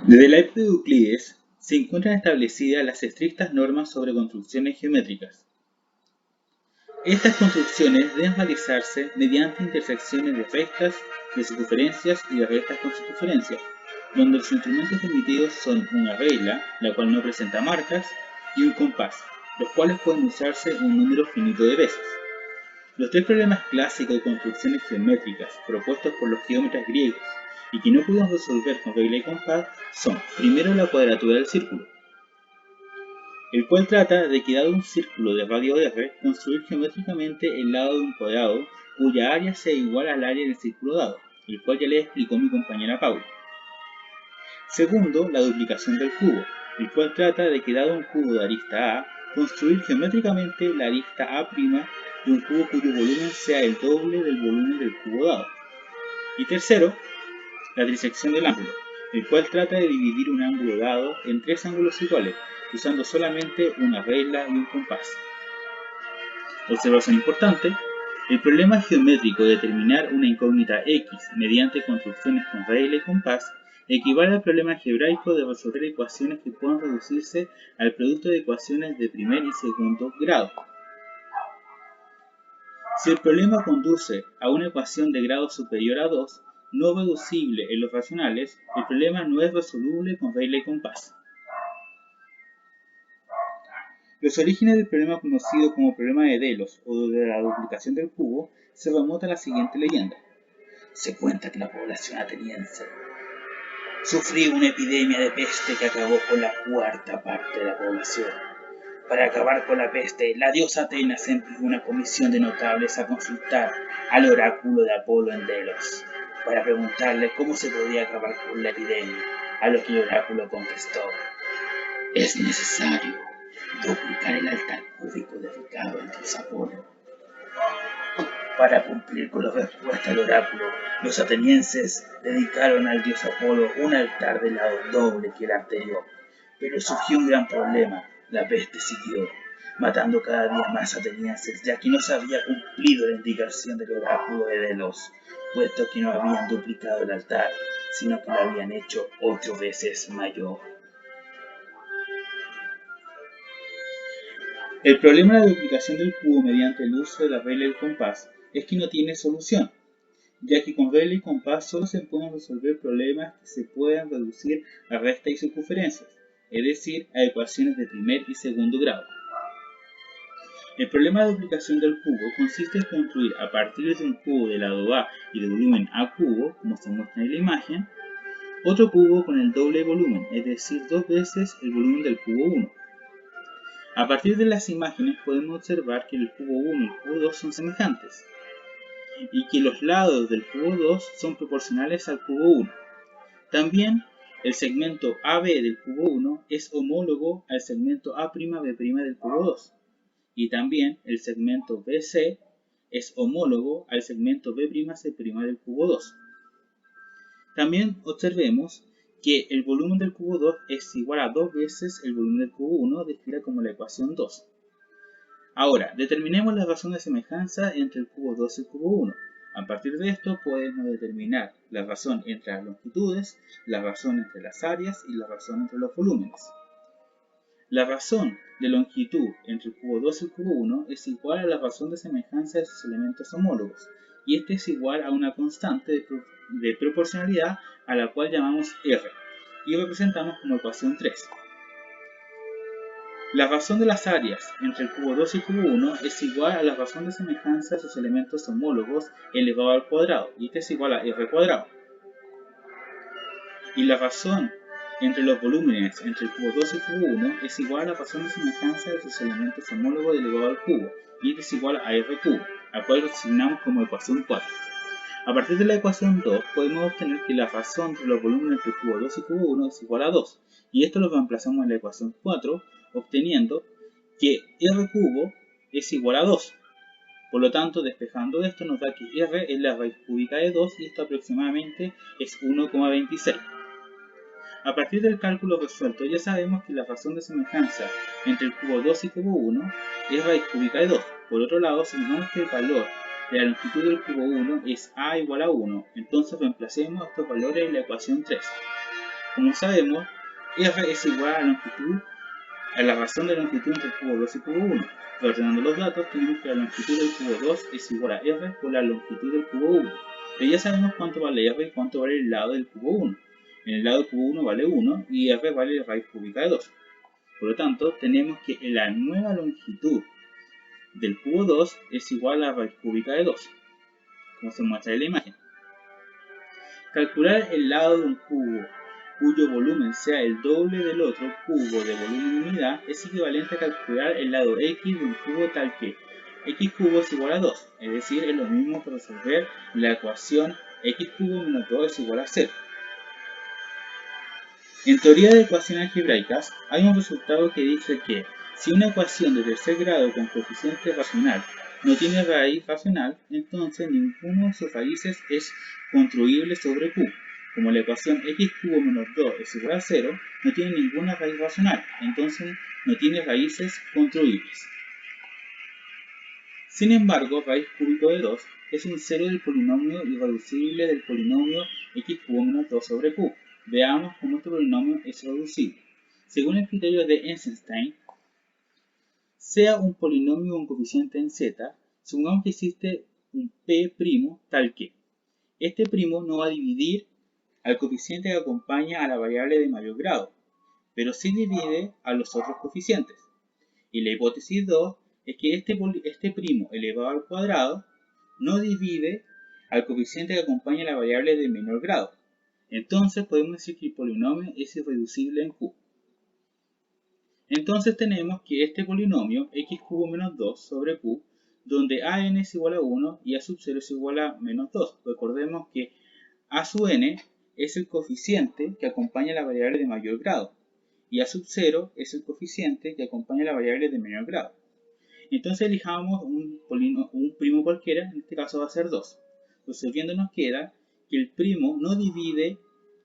Desde la época de Euclides se encuentran establecidas las estrictas normas sobre construcciones geométricas. Estas construcciones deben realizarse mediante intersecciones de rectas de circunferencias y de rectas con circunferencias, donde los instrumentos permitidos son una regla, la cual no presenta marcas, y un compás, los cuales pueden usarse un número finito de veces. Los tres problemas clásicos de construcciones geométricas propuestos por los geómetras griegos y que no pudimos resolver con regla y compás son, primero, la cuadratura del círculo, el cual trata de que dado un círculo de radio r, construir geométricamente el lado de un cuadrado cuya área sea igual al área del círculo dado, el cual ya le explicó mi compañera Paula. Segundo, la duplicación del cubo, el cual trata de que dado un cubo de arista A, construir geométricamente la arista A' de un cubo cuyo volumen sea el doble del volumen del cubo dado. Y tercero, la trisección del ángulo, el cual trata de dividir un ángulo dado en tres ángulos iguales, usando solamente una regla y un compás. Observación importante: el problema geométrico de determinar una incógnita x mediante construcciones con regla y compás equivale al problema algebraico de resolver ecuaciones que puedan reducirse al producto de ecuaciones de primer y segundo grado. Si el problema conduce a una ecuación de grado superior a 2, no reducible en los racionales, el problema no es resoluble con regla y compás. Los orígenes del problema conocido como problema de Delos o de la duplicación del cubo se remonta a la siguiente leyenda. Se cuenta que la población ateniense sufrió una epidemia de peste que acabó con la cuarta parte de la población. Para acabar con la peste, la diosa Atenas envió una comisión de notables a consultar al oráculo de Apolo en Delos, para preguntarle cómo se podía acabar con la epidemia, a lo que el oráculo contestó: es necesario duplicar el altar cúbico dedicado al dios Apolo. Para cumplir con la respuesta del oráculo, los atenienses dedicaron al dios Apolo un altar de lado doble que el anterior. Pero surgió un gran problema: la peste siguió, matando cada día más atenienses, ya que no se había cumplido la indicación del oráculo de Delos, puesto que no habían duplicado el altar, sino que lo habían hecho 8 veces mayor. El problema de la duplicación del cubo mediante el uso de la regla y el compás es que no tiene solución, ya que con regla y compás solo se pueden resolver problemas que se puedan reducir a rectas y circunferencias, es decir, a ecuaciones de primer y segundo grado. El problema de duplicación del cubo consiste en construir a partir de un cubo de lado A y de volumen A cubo, como se muestra en la imagen, otro cubo con el doble volumen, es decir, 2 veces el volumen del cubo 1. A partir de las imágenes podemos observar que el cubo 1 y el cubo 2 son semejantes, y que los lados del cubo 2 son proporcionales al cubo 1. También el segmento AB del cubo 1 es homólogo al segmento A'B' del cubo 2, y también el segmento BC es homólogo al segmento B'C' del cubo 2. También observemos que el volumen del cubo 2 es igual a 2 veces el volumen del cubo 1, descrita como la ecuación 2. Ahora, determinemos la razón de semejanza entre el cubo 2 y el cubo 1. A partir de esto podemos determinar la razón entre las longitudes, la razón entre las áreas y la razón entre los volúmenes. La razón de longitud entre el cubo 2 y el cubo 1 es igual a la razón de semejanza de sus elementos homólogos, y este es igual a una constante de proporcionalidad a la cual llamamos R, y representamos como ecuación 3. La razón de las áreas entre el cubo 2 y el cubo 1 es igual a la razón de semejanza de sus elementos homólogos elevado al cuadrado, y este es igual a r cuadrado. Y la razón entre los volúmenes entre el cubo 2 y el cubo 1 es igual a la razón de semejanza de sus elementos homólogos elevado al cubo, y este es igual a r cubo, al cual lo asignamos como ecuación 4. A partir de la ecuación 2 podemos obtener que la razón entre los volúmenes entre el cubo 2 y el cubo 1 es igual a 2, y esto lo reemplazamos en la ecuación 4, obteniendo que r cubo es igual a 2. Por lo tanto, despejando esto nos da que r es la raíz cúbica de 2 y esto aproximadamente es 1,26. A partir del cálculo resuelto ya sabemos que la razón de semejanza entre el cubo 2 y el cubo 1 es raíz cúbica de 2. Por otro lado, supongamos que el valor de la longitud del cubo 1 es a igual a 1, entonces reemplacemos estos valores en la ecuación 3. Como sabemos, R es igual a la longitud, a la razón de longitud entre el cubo 2 y el cubo 1. Ordenando los datos, tenemos que la longitud del cubo 2 es igual a R por la longitud del cubo 1. Pero ya sabemos cuánto vale R y cuánto vale el lado del cubo 1. En el lado del cubo 1 vale 1 y R vale la raíz cúbica de 2. Por lo tanto, tenemos que la nueva longitud del cubo 2 es igual a la raíz cúbica de 2, como se muestra en la imagen. Calcular el lado de un cubo cuyo volumen sea el doble del otro cubo de volumen en unidad es equivalente a calcular el lado x de un cubo tal que x cubo es igual a 2, es decir, es lo mismo que resolver la ecuación x cubo menos 2 es igual a 0. En teoría de ecuaciones algebraicas, hay un resultado que dice que si una ecuación de tercer grado con coeficiente racional no tiene raíz racional, entonces ninguno de sus raíces es construible sobre q. Como la ecuación x cubo menos 2 es igual a 0, no tiene ninguna raíz racional, entonces no tiene raíces construibles. Sin embargo, raíz cúbica de 2 es un cero del polinomio irreducible del polinomio x cubo menos 2 sobre q. Veamos cómo este polinomio es reducible. Según el criterio de Eisenstein, sea un polinomio con coeficiente en z, supongamos que existe un p' tal que este primo no va a dividir al coeficiente que acompaña a la variable de mayor grado, pero sí divide a los otros coeficientes. Y la hipótesis 2 es que este primo elevado al cuadrado no divide al coeficiente que acompaña a la variable de menor grado. Entonces podemos decir que el polinomio es irreducible en q. Entonces tenemos que este polinomio x cubo menos 2 sobre q, donde a n es igual a 1 y a sub 0 es igual a menos 2. Recordemos que a sub n es el coeficiente que acompaña a la variable de mayor grado y a sub 0 es el coeficiente que acompaña a la variable de menor grado. Entonces elijamos un primo cualquiera, en este caso va a ser 2. Resolviendo nos queda que el primo no divide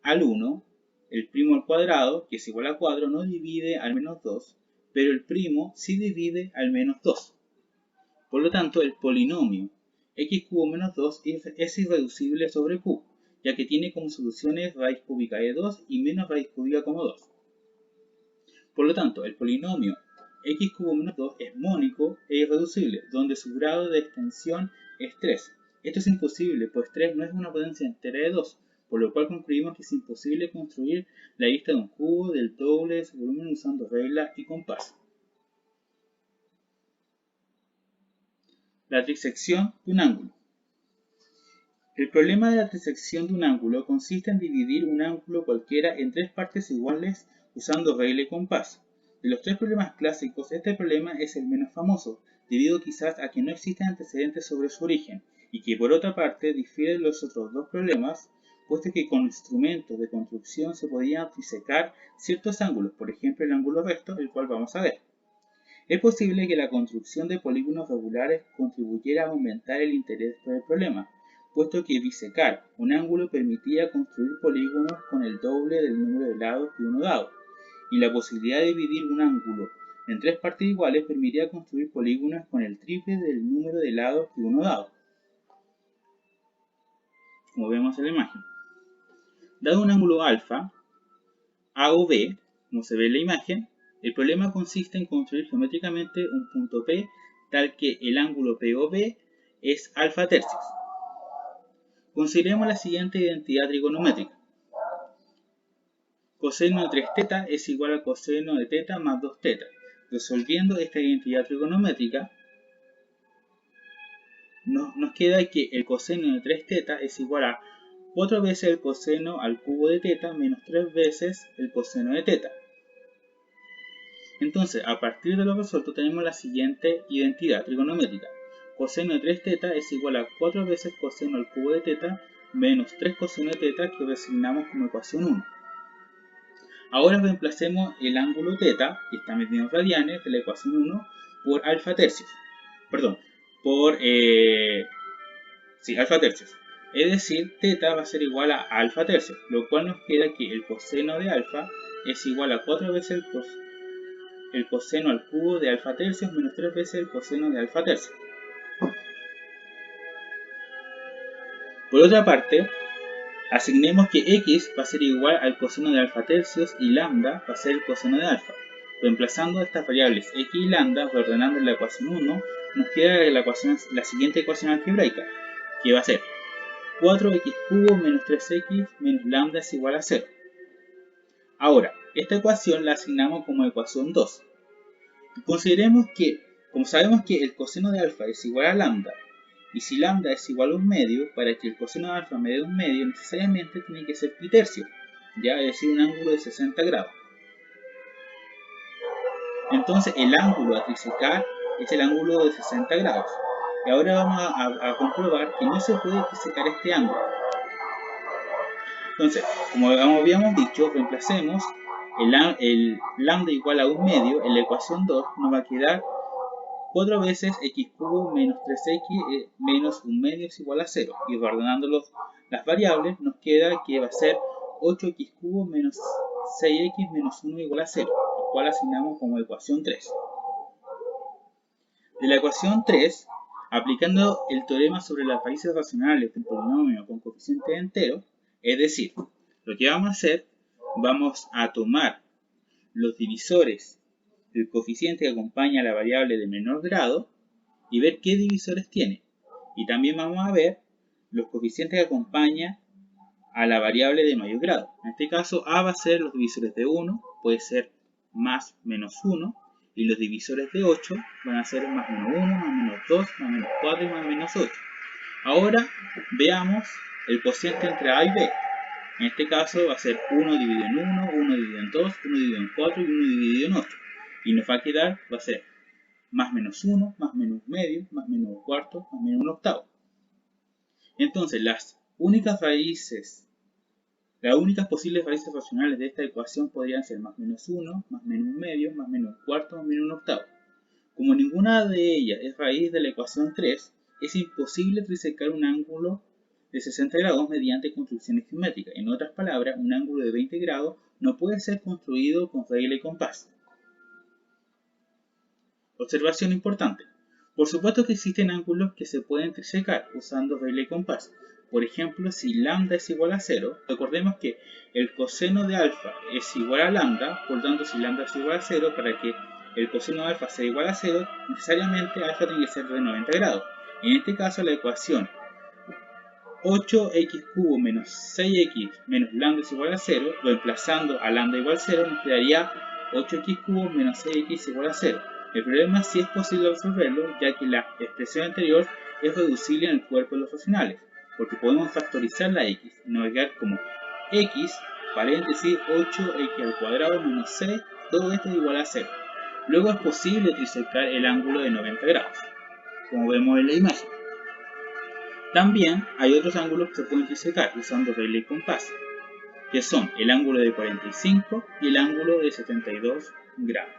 al 1, el primo al cuadrado, que es igual a 4, no divide al menos 2, pero el primo sí divide al menos 2. Por lo tanto, el polinomio x cubo menos 2 es irreducible sobre q, ya que tiene como soluciones raíz cúbica de 2 y menos raíz cúbica como 2. Por lo tanto, el polinomio x cubo menos 2 es mónico e irreducible, donde su grado de extensión es 3. Esto es imposible, pues 3 no es una potencia entera de 2, por lo cual concluimos que es imposible construir la lista de un cubo del doble de su volumen usando regla y compás. La trisección de un ángulo. El problema de la trisección de un ángulo consiste en dividir un ángulo cualquiera en tres partes iguales usando regla y compás. De los tres problemas clásicos, este problema es el menos famoso, debido quizás a que no existen antecedentes sobre su origen, y que por otra parte difiere de los otros dos problemas, puesto que con instrumentos de construcción se podían trisecar ciertos ángulos, por ejemplo el ángulo recto, el cual vamos a ver. Es posible que la construcción de polígonos regulares contribuyera a aumentar el interés por el problema, puesto que disecar un ángulo permitía construir polígonos con el doble del número de lados que uno dado, y la posibilidad de dividir un ángulo en tres partes iguales permitía construir polígonos con el triple del número de lados que uno dado, como vemos en la imagen. Dado un ángulo alfa, A o B, como se ve en la imagen, el problema consiste en construir geométricamente un punto P tal que el ángulo POB es alfa tercios. Consideremos la siguiente identidad trigonométrica. Coseno de 3 teta es igual a coseno de teta más 2 teta. Resolviendo esta identidad trigonométrica, nos queda que el coseno de 3 teta es igual a 4 veces el coseno al cubo de teta menos 3 veces el coseno de teta. Entonces, a partir de lo resuelto tenemos la siguiente identidad trigonométrica. Coseno de 3 teta es igual a 4 veces coseno al cubo de teta menos 3 coseno de teta, que designamos como ecuación 1. Ahora reemplacemos el ángulo teta, que está medido en radianes, de la ecuación 1 por alfa tercios. Perdón, por alfa tercios. Es decir, teta va a ser igual a alfa tercios, lo cual nos queda que el coseno de alfa es igual a 4 veces el coseno al cubo de alfa tercios menos 3 veces el coseno de alfa tercios. Por otra parte, Asignemos que x va a ser igual al coseno de alfa tercios y lambda va a ser el coseno de alfa. Reemplazando estas variables x y lambda, reordenando la ecuación 1, nos queda la siguiente ecuación algebraica, que va a ser 4x cubo menos 3x menos lambda es igual a 0. Ahora, esta ecuación la asignamos como ecuación 2. Consideremos que, como sabemos que el coseno de alfa es igual a lambda, y si lambda es igual a 1/2, para que el coseno de alfa me dé 1/2, necesariamente tiene que ser pi-tercio, ya, es decir, un ángulo de 60 grados. Entonces el ángulo a trisecar es el ángulo de 60 grados. Y ahora vamos a comprobar que no se puede trisecar este ángulo. Entonces, como habíamos dicho, reemplacemos el lambda igual a 1/2 en la ecuación 2, nos va a quedar 4 veces x cubo menos 3x menos 1/2 es igual a 0. Y reordenando las variables, nos queda que va a ser 8x cubo menos 6x menos 1 igual a 0, lo cual asignamos como ecuación 3. De la ecuación 3, aplicando el teorema sobre las raíces racionales de un polinomio con coeficiente entero, es decir, lo que vamos a hacer, vamos a tomar los divisores del coeficiente que acompaña a la variable de menor grado y ver qué divisores tiene. Y también vamos a ver los coeficientes que acompañan a la variable de mayor grado. En este caso, a va a ser los divisores de 1, puede ser más menos 1, y los divisores de 8 van a ser más menos 1, más menos 2, más menos 4 y más menos 8. Ahora veamos el cociente entre a y b. En este caso va a ser 1 dividido en 1, 1 dividido en 2, 1 dividido en 4 y 1 dividido en 8. Y nos va a quedar, va a ser más menos 1, más menos medio, más menos un cuarto, más menos un octavo. Entonces las únicas posibles raíces racionales de esta ecuación podrían ser más menos 1, más menos un medio, más menos un cuarto, más menos un octavo. Como ninguna de ellas es raíz de la ecuación 3, es imposible trisecar un ángulo de 60 grados mediante construcciones geométricas. En otras palabras, un ángulo de 20 grados no puede ser construido con regla y compás. Observación importante. Por supuesto que existen ángulos que se pueden trisecar usando regla y compás. Por ejemplo, si lambda es igual a 0, recordemos que el coseno de alfa es igual a lambda, por tanto si lambda es igual a 0, para que el coseno de alfa sea igual a 0, necesariamente alfa tiene que ser de 90 grados. En este caso la ecuación 8x cubo menos 6x menos lambda es igual a 0, reemplazando a lambda igual a 0, nos quedaría 8x cubo menos 6x igual a 0. El problema sí es posible resolverlo, ya que la expresión anterior es reducible en el cuerpo de los racionales, porque podemos factorizar la x y nos va a quedar como x, paréntesis, 8x al cuadrado menos 6, todo esto es igual a 0. Luego es posible trisecar el ángulo de 90 grados, como vemos en la imagen. También hay otros ángulos que se pueden trisecar usando regla y compás, que son el ángulo de 45 y el ángulo de 72 grados.